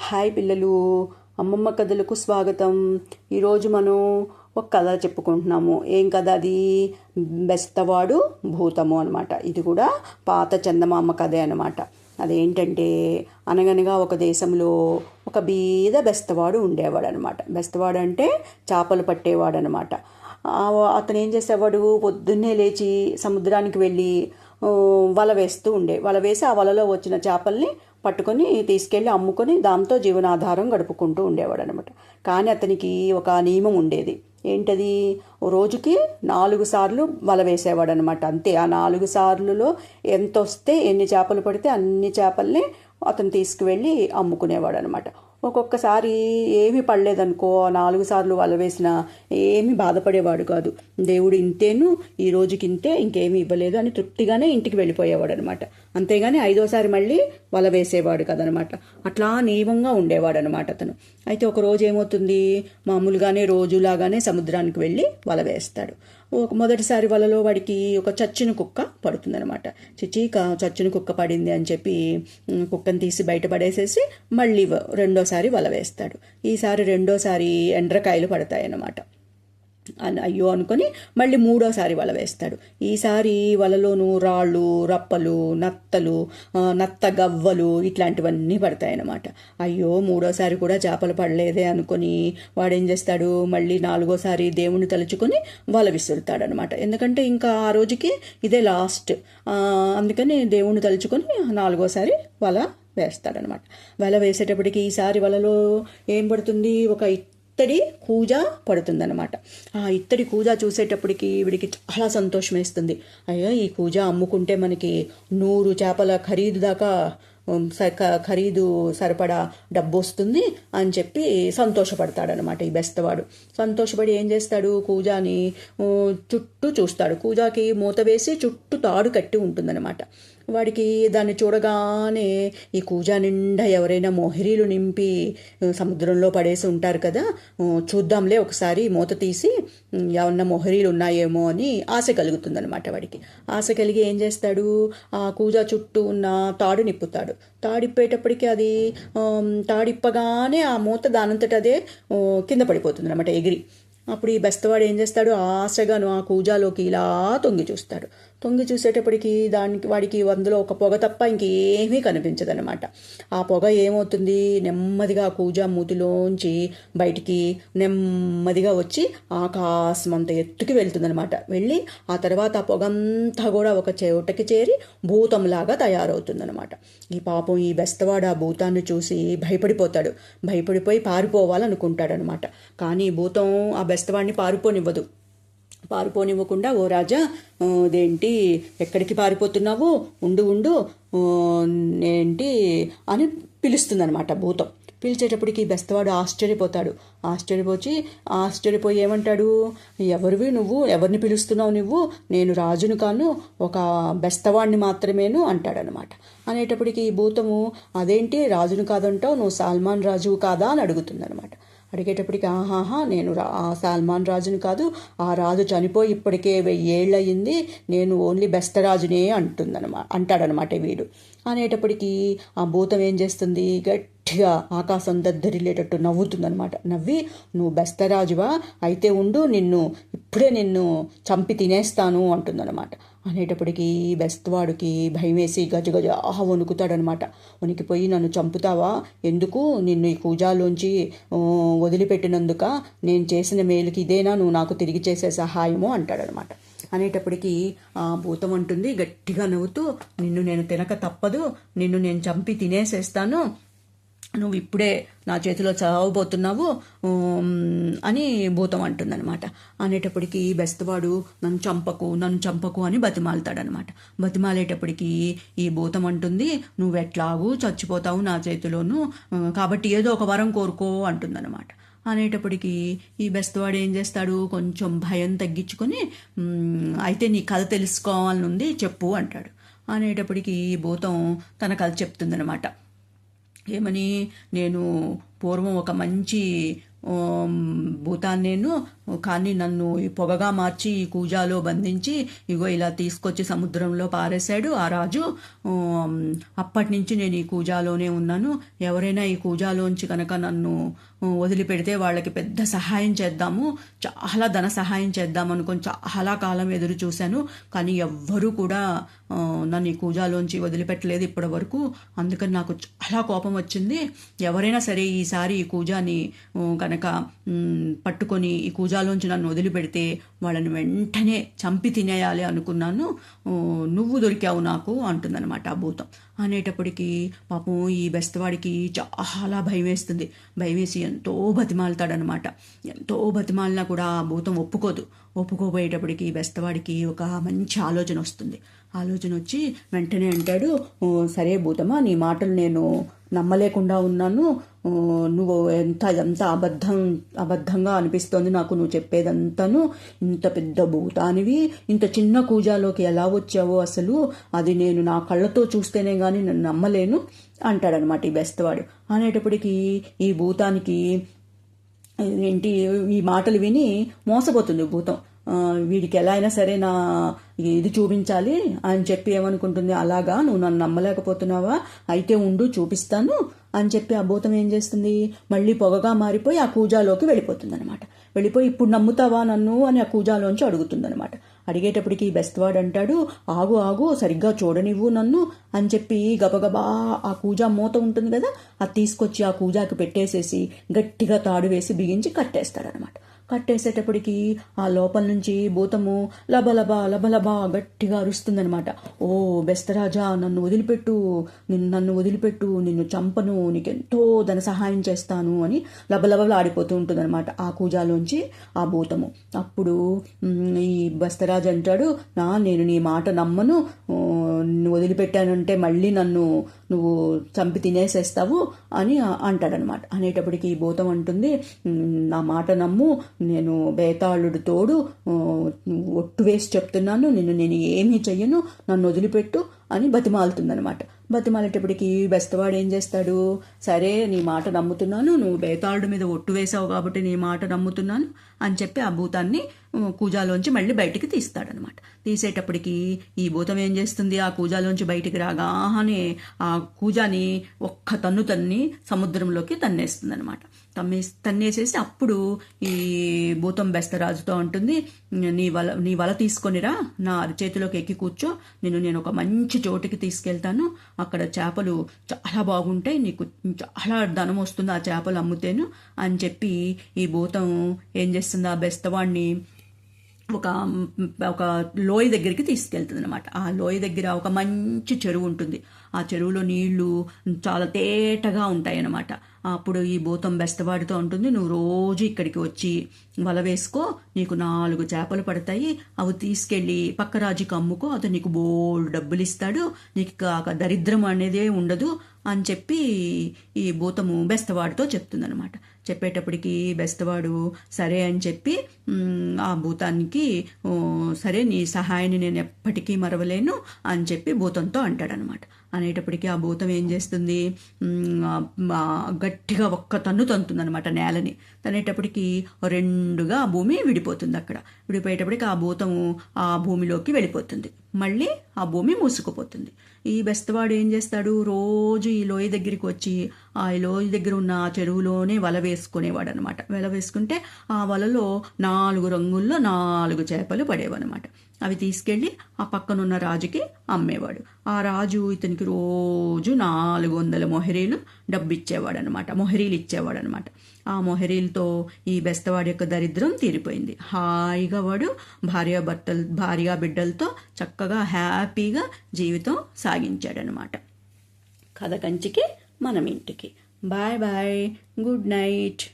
Hi పిల్లలు, అమ్మమ్మ కథలకు స్వాగతం. ఈరోజు మనం ఒక కథ చెప్పుకుంటున్నాము. ఏం కథ అది? బెస్తవాడు భూతము అనమాట. ఇది కూడా పాత చందమామ కథే అనమాట. అదేంటంటే, అనగనగా ఒక దేశంలో ఒక బీద బెస్తవాడు ఉండేవాడు అనమాట. బెస్తవాడు అంటే చేపలు పట్టేవాడు అనమాట. అతను ఏం చేసేవాడు, పొద్దున్నే లేచి సముద్రానికి వెళ్ళి వల వేసి ఆ వలలో వచ్చిన చేపల్ని పట్టుకొని తీసుకెళ్ళి అమ్ముకొని దాంతో జీవనాధారం గడుపుకుంటూ ఉండేవాడు అనమాట. కానీ అతనికి ఒక నియమం ఉండేది. ఏంటది? రోజుకి 4 సార్లు వల వేసేవాడు అనమాట. అంతే. ఆ 4 సార్లులో ఎంత వస్తే, ఎన్ని చేపలు పడితే అన్ని చేపల్ని అతను తీసుకువెళ్ళి అమ్ముకునేవాడు అనమాట. ఒక్కొక్కసారి ఏమీ పడలేదనుకో, 4 సార్లు వల వేసినా ఏమీ బాధపడేవాడు కాదు. దేవుడు ఇంతేను, ఈ రోజుకి ఇంతే, ఇంకేమీ ఇవ్వలేదు అని తృప్తిగానే ఇంటికి వెళ్ళిపోయేవాడు అనమాట. అంతేగాని 5వసారి మళ్ళీ వల వేసేవాడు కదనమాట. అట్లా నియమంగా ఉండేవాడు అనమాట అతను. అయితే ఒక రోజు ఏమవుతుంది, మామూలుగానే రోజులాగానే సముద్రానికి వెళ్ళి వల వేస్తాడు. మొదటిసారి వలలో వాడికి ఒక చచ్చిన కుక్క పడుతుందనమాట. చచ్చిన కుక్క పడింది అని చెప్పి కుక్కను తీసి బయట పడేసేసి మళ్ళీ రెండోసారి వల వేస్తాడు. ఈసారి రెండోసారి ఎండ్రకాయలు పడతాయన్నమాట. అయ్యో అనుకొని మళ్ళీ 3వసారి వల వేస్తాడు. ఈసారి వలలోనూ రాళ్ళు, రప్పలు, నత్త గవ్వలు ఇట్లాంటివన్నీ పడతాయన్నమాట. అయ్యో 3వసారి కూడా చేపలు పడలేదే అనుకొని వాడేం చేస్తాడు, మళ్ళీ 4వసారి దేవుణ్ణి తలుచుకొని వల విసురుతాడనమాట. ఎందుకంటే ఇంకా ఆ రోజుకి ఇదే లాస్ట్. అందుకని దేవుణ్ణి తలుచుకొని 4వసారి వల వేస్తాడనమాట. వల వేసేటప్పటికి ఈసారి వలలో ఏం పడుతుంది, ఒక ఇత్తడి కూజ పడుతుందన్నమాట. ఆ ఇత్తడి కూజ చూసేటప్పటికి వీడికి చాలా సంతోషం వేస్తుంది. అయ్యో, ఈ కూజ అమ్ముకుంటే మనకి 100 చేపల ఖరీదు దాకా ఖరీదు సరిపడా డబ్బు వస్తుంది అని చెప్పి సంతోషపడతాడనమాట ఈ బెస్తవాడు. సంతోషపడి ఏం చేస్తాడు, కూజాని చుట్టూ చూస్తాడు. కూజాకి మూత వేసి చుట్టూ తాడు కట్టి ఉంటుందన్నమాట. వాడికి దాన్ని చూడగానే ఈ కూజా నిండా ఎవరైనా మొహరీలు నింపి సముద్రంలో పడేసి ఉంటారు కదా, చూద్దాంలే ఒకసారి మూత తీసి ఏమన్నా మొహరీలు ఉన్నాయేమో అని ఆశ కలుగుతుందనమాట వాడికి. ఆశ కలిగి ఏం చేస్తాడు, ఆ కూజా చుట్టూ ఉన్న తాడు నిప్పుతాడు. తాడిప్పేటప్పటికి అది తాడిప్పగానే ఆ మూత దానంతట అదే కింద పడిపోతుంది అనమాట, ఎగిరి. అప్పుడు ఈ బెస్తవాడు ఏం చేస్తాడు, ఆశగాను ఆ కూజాలోకి ఇలా తొంగి చూస్తాడు. తొంగి చూసేటప్పటికి వాడికి అందులో ఒక పొగ తప్ప ఇంకేమీ కనిపించదనమాట. ఆ పొగ ఏమవుతుంది, నెమ్మదిగా ఆ కూజా మూతిలోంచి బయటికి నెమ్మదిగా వచ్చి ఆకాశం అంత ఎత్తుకి వెళ్తుందనమాట. వెళ్ళి ఆ తర్వాత ఆ పొగంతా కూడా ఒక చోటకి చేరి భూతంలాగా తయారవుతుందనమాట. ఈ పాపం ఈ బెస్తవాడు ఆ భూతాన్ని చూసి భయపడిపోతాడు. భయపడిపోయి పారిపోవాలనుకుంటాడనమాట. కానీ భూతం ఆ బెస్తవాడిని పారిపోనివ్వకుండా, ఓ రాజా, అదేంటి, ఎక్కడికి పారిపోతున్నావు, ఉండు ఏంటి అని పిలుస్తుందనమాట భూతం. పిలిచేటప్పటికి బెస్తవాడు ఆశ్చర్యపోయి ఏమంటాడు, ఎవరివి నువ్వు, ఎవరిని పిలుస్తున్నావు నువ్వు, నేను రాజును కాను, ఒక బెస్తవాడిని మాత్రమేను అంటాడనమాట. అనేటప్పటికి ఈ భూతము, అదేంటి రాజును కాదంటావు, నువ్వు సాల్మాన్ రాజు కాదా అని అడుగుతుందనమాట. అడిగేటప్పటికి, నేను సాల్మాన్ రాజుని కాదు, ఆ రాజు చనిపోయి ఇప్పటికే 1000 ఏళ్ళు అయ్యింది, నేను ఓన్లీ బెస్తరాజునే అంటాడనమాట వీడు. అనేటప్పటికీ ఆ భూతం ఏం చేస్తుంది, గట్టిగా ఆకాశం దద్దరిల్లేటట్టు నవ్వుతుందనమాట. నవ్వి, నువ్వు బెస్తరాజువా, అయితే ఉండు, ఇప్పుడే నిన్ను చంపి తినేస్తాను అంటుందన్నమాట. అనేటప్పటికీ బెస్తవాడికి భయం వేసి గజగజ వణుకుతాడనమాట. వణికిపోయి, నన్ను చంపుతావా, ఎందుకు, నిన్ను ఈ కూజాలోంచి వదిలిపెట్టినందుక, నేను చేసిన మేలుకి ఇదేనా నువ్వు నాకు తిరిగి చేసే సహాయము అంటాడనమాట. అనేటప్పటికీ ఆ భూతం అంటుంది గట్టిగా నవ్వుతూ, నిన్ను నేను తినక తప్పదు, నిన్ను నేను చంపి తినేసేస్తాను, నువ్వు ఇప్పుడే నా చేతిలో చావబోతున్నావు అని భూతం అంటుందన్నమాట. అనేటప్పటికీ బెస్తవాడు నన్ను చంపకు అని బతిమాలుతాడనమాట. బతిమాలేటప్పటికీ ఈ భూతం అంటుంది, నువ్వు ఎట్లాగూ చచ్చిపోతావు నా చేతిలోను, కాబట్టి ఏదో ఒక వరం కోరుకో అంటుందన్నమాట. అనేటప్పటికీ ఈ బెస్తవాడు ఏం చేస్తాడు, కొంచెం భయం తగ్గించుకొని, అయితే నీ కథ తెలుసుకోవాలనుంది, చెప్పు అంటాడు. అనేటప్పటికీ భూతం తన కథ చెప్తుందనమాట. ఏమని, నేను పూర్వం ఒక మంచి భూతాన్ని నేను, కానీ నన్ను ఈ పొగగా మార్చి ఈ కూజాలో బంధించి ఇగో ఇలా తీసుకొచ్చి సముద్రంలో పారేశాడు ఆ రాజు. అప్పటి నుంచి నేను ఈ కూజాలోనే ఉన్నాను. ఎవరైనా ఈ కూజాలోంచి కనుక నన్ను వదిలిపెడితే వాళ్ళకి పెద్ద సహాయం చేద్దాము, చాలా ధన సహాయం చేద్దాం అనుకొని చాలా కాలం ఎదురు చూశాను. కానీ ఎవ్వరూ కూడా నన్ను ఈ కూజాలోంచి వదిలిపెట్టలేదు ఇప్పటి వరకు. అందుకని నాకు చాలా కోపం వచ్చింది. ఎవరైనా సరే ఈసారి ఈ కూజాని కనుక పట్టుకొని ఈ కూజాలోంచి నన్ను వదిలిపెడితే వాళ్ళని వెంటనే చంపి తినేయాలి అనుకున్నాను. నువ్వు దొరికావు నాకు అంటుందన్నమాట ఆ భూతం. అనేటప్పటికీ పాపం ఈ బెస్తవాడికి చాలా భయం వేస్తుంది. భయం వేసి ఎంతో బతిమాలుతాడనమాట. ఎంతో బతిమాలినా కూడా ఆ భూతం ఒప్పుకోబోయేటప్పటికి బెస్తవాడికి ఒక మంచి ఆలోచన వస్తుంది. ఆలోచన వచ్చి వెంటనే అంటాడు, సరే భూతమా, నీ మాటలు నేను నమ్మలేకుండా ఉన్నాను. నువ్వు ఎంత అబద్ధంగా అనిపిస్తోంది నాకు నువ్వు చెప్పేదంతాను. ఇంత పెద్ద భూతానివి ఇంత చిన్న కూజాలోకి ఎలా వచ్చావో అసలు అది నేను నా కళ్ళతో చూస్తేనే కానీ నేను నమ్మలేను అంటాడనమాట ఈ బెస్తవాడు. అనేటప్పటికీ ఈ భూతానికి ఈ మాటలు విని మోసపోతుంది భూతం. వీడికి ఎలా అయినా సరే నా ఇది చూపించాలి అని చెప్పి ఏమనుకుంటుంది, అలాగా నువ్వు నన్ను నమ్మలేకపోతున్నావా, అయితే ఉండు చూపిస్తాను అని చెప్పి ఆ భూతం ఏం చేస్తుంది, మళ్ళీ పొగగా మారిపోయి ఆ కూజాలోకి వెళ్ళిపోతుంది అనమాట. వెళ్ళిపోయి ఇప్పుడు నమ్ముతావా నన్ను అని ఆ కూజాలోంచి అడుగుతుందనమాట. అడిగేటప్పటికి బెస్తవాడు అంటాడు, ఆగు సరిగ్గా చూడనివ్వు నన్ను అని చెప్పి గబగబా ఆ కూజా మూత ఉంటుంది కదా అది తీసుకొచ్చి ఆ కూజాకి పెట్టేసేసి గట్టిగా తాడు వేసి బిగించి కట్టేస్తాడనమాట. కట్టేసేటప్పటికి ఆ లోపల నుంచి భూతము లబలబా గట్టిగా అరుస్తుందనమాట. ఓ బెస్తరాజా, నన్ను వదిలిపెట్టు, నిన్ను చంపను, నీకెంతో ధన సహాయం చేస్తాను అని లబలబలు ఆడిపోతూ ఉంటుందన్నమాట ఆ కూజాలోంచి ఆ భూతము. అప్పుడు ఈ బెస్తరాజు అంటాడు, నేను నీ మాట నమ్మను, వదిలిపెట్టానంటే మళ్ళీ నువ్వు చంపి తినేసేస్తావు అని అంటాడనమాట. అనేటప్పటికి ఈ భూతం అంటుంది, నా మాట నమ్ము, నేను బేతాళుడు తోడు ఒట్టు వేసి చెప్తున్నాను, నేను ఏమీ చెయ్యను, నన్ను వదిలిపెట్టు అని బతిమాలుతుందనమాట. బతిమాలేటప్పటికి బెస్తవాడు ఏం చేస్తాడు, సరే నీ మాట నమ్ముతున్నాను, నువ్వు బేతాళుడి మీద ఒట్టు వేసావు కాబట్టి నీ మాట నమ్ముతున్నాను అని చెప్పి ఆ భూతాన్ని కూజాలోంచి మళ్ళీ బయటికి తీస్తాడనమాట. తీసేటప్పటికి ఈ భూతం ఏం చేస్తుంది, ఆ కూజాలోంచి బయటికి రాగానే ఆ కూజాని ఒక్క తన్ని సముద్రంలోకి తన్నేస్తుంది అనమాట. తన్నేసేసి అప్పుడు ఈ భూతం బెస్తరాజుతో ఉంటుంది, నీ వల తీసుకొనిరా, నా అరచేతిలోకి ఎక్కి కూర్చో, నేను ఒక మంచి చోటుకి తీసుకెళ్తాను, అక్కడ చేపలు చాలా బాగుంటాయి, నీకు చాలా ధనం వస్తుంది ఆ చేపలు అమ్ముతేను అని చెప్పి ఈ భూతం ఏం చేస్తుంది, ఆ బెస్తవాడిని ఒక లోయ దగ్గరికి తీసుకెళ్తుంది అనమాట. ఆ లోయ దగ్గర ఒక మంచి చెరువు ఉంటుంది. ఆ చెరువులో నీళ్లు చాలా తేటగా ఉంటాయి అన్నమాట. అప్పుడు ఈ భూతం బెస్తవాడితో ఉంటుంది, నువ్వు రోజు ఇక్కడికి వచ్చి వల వేసుకో, నీకు 4 చేపలు పడతాయి, అవి తీసుకెళ్ళి పక్క రాజుకి అమ్ముకో, అతను నీకు బోల్డ్ డబ్బులు ఇస్తాడు, నీకు దరిద్రం అనేదే ఉండదు అని చెప్పి ఈ భూతము బెస్తవాడితో చెప్తుందనమాట. చెప్పేటప్పటికి బెస్తవాడు సరే అని చెప్పి ఆ భూతానికి, సరే నీ సహాయాన్ని నేను ఎప్పటికీ మరవలేను అని చెప్పి భూతంతో అంటాడనమాట. అనేటప్పటికీ ఆ భూతం ఏం చేస్తుంది, గట్టిగా ఒక్క తన్ను తంతుందనమాట నేలని. తనేటప్పటికి 2గా ఆ భూమి విడిపోతుంది. అక్కడ విడిపోయేటప్పటికి ఆ భూతము ఆ భూమిలోకి వెళ్ళిపోతుంది, మళ్ళీ ఆ భూమి మూసుకుపోతుంది. ఈ బెస్తవాడు ఏం చేస్తాడు, రోజు ఈ లోయ దగ్గరికి వచ్చి ఆ లోయ దగ్గర ఉన్న ఆ చెరువులోనే వల వేసుకునేవాడు అనమాట. వల వేసుకుంటే ఆ వలలో 4 రంగుల్లో 4 చేపలు పడేవన్నమాట. అవి తీసుకెళ్ళి ఆ పక్కనున్న రాజుకి అమ్మేవాడు. ఆ రాజు ఇతనికి రోజు 400 మొహరీలు డబ్బు ఇచ్చేవాడు అనమాట, మొహరీలు ఇచ్చేవాడు అనమాట. ఆ మొహరీలతో ఈ బెస్తవాడి యొక్క దరిద్రం తీరిపోయింది. హాయిగా వాడు భార్య బిడ్డలతో చక్కగా హ్యాపీగా జీవితం సాగించాడనమాట. కథ కంచికి మనం ఇంటికి. Bye bye, good night.